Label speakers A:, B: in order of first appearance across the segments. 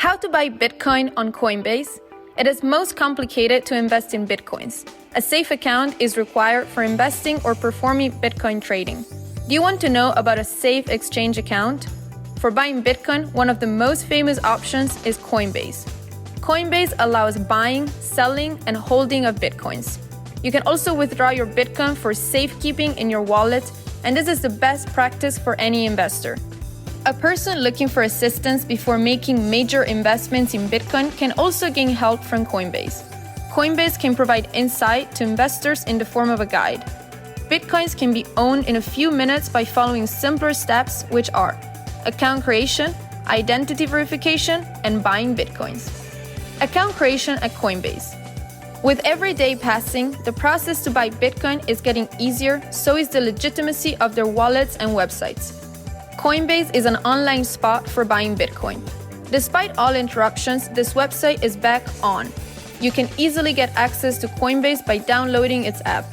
A: How to buy Bitcoin on Coinbase? It is most complicated to invest in Bitcoins. A safe account is required for investing or performing Bitcoin trading. Do you want to know about a safe exchange account? For buying Bitcoin, one of the most famous options is Coinbase. Coinbase allows buying, selling, and holding of Bitcoins. You can also withdraw your Bitcoin for safekeeping in your wallet, and this is the best practice for any investor. A person looking for assistance before making major investments in Bitcoin can also gain help from Coinbase. Coinbase can provide insight to investors in the form of a guide. Bitcoins can be owned in a few minutes by following simpler steps, which are account creation, identity verification, and buying Bitcoins. Account creation at Coinbase. With every day passing, the process to buy Bitcoin is getting easier, so is the legitimacy of their wallets and websites. Coinbase is an online spot for buying Bitcoin. Despite all interruptions, this website is back on. You can easily get access to Coinbase by downloading its app.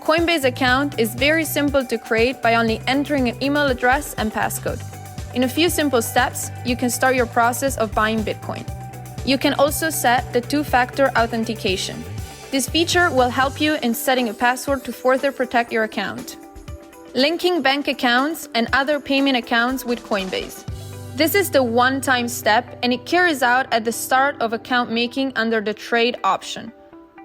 A: Coinbase account is very simple to create by only entering an email address and passcode. In a few simple steps, you can start your process of buying Bitcoin. You can also set the two-factor authentication. This feature will help you in setting a password to further protect your account. Linking bank accounts and other payment accounts with Coinbase. This is the one-time step, and it carries out at the start of account making under the trade option.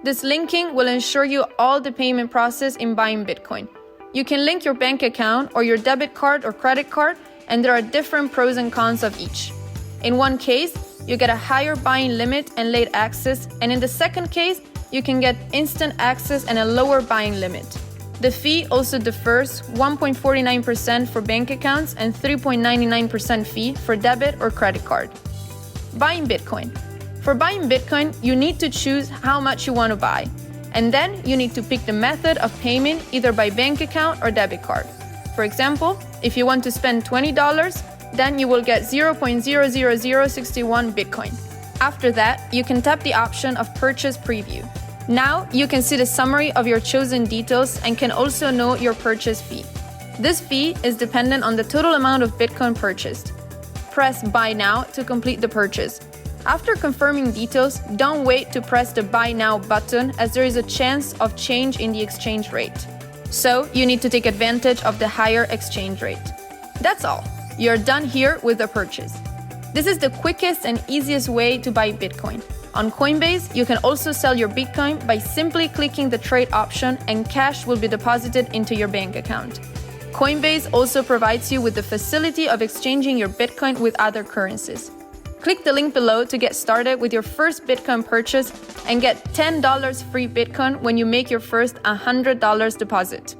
A: This linking will ensure you all the payment process in buying Bitcoin. You can link your bank account or your debit card or credit card, and there are different pros and cons of each. In one case, you get a higher buying limit and late access, and in the second case, you can get instant access and a lower buying limit. The fee also differs, 1.49% for bank accounts and 3.99% fee for debit or credit card. Buying Bitcoin. For buying Bitcoin, you need to choose how much you want to buy, and then you need to pick the method of payment either by bank account or debit card. For example, if you want to spend $20, then you will get 0.00061 Bitcoin. After that, you can tap the option of Purchase Preview. Now, you can see the summary of your chosen details and can also know your purchase fee. This fee is dependent on the total amount of Bitcoin purchased. Press Buy Now to complete the purchase. After confirming details, don't wait to press the Buy Now button, as there is a chance of change in the exchange rate. So, you need to take advantage of the higher exchange rate. That's all. You're done here with the purchase. This is the quickest and easiest way to buy Bitcoin. On Coinbase, you can also sell your Bitcoin by simply clicking the trade option, and cash will be deposited into your bank account. Coinbase also provides you with the facility of exchanging your Bitcoin with other currencies. Click the link below to get started with your first Bitcoin purchase and get $10 free Bitcoin when you make your first $100 deposit.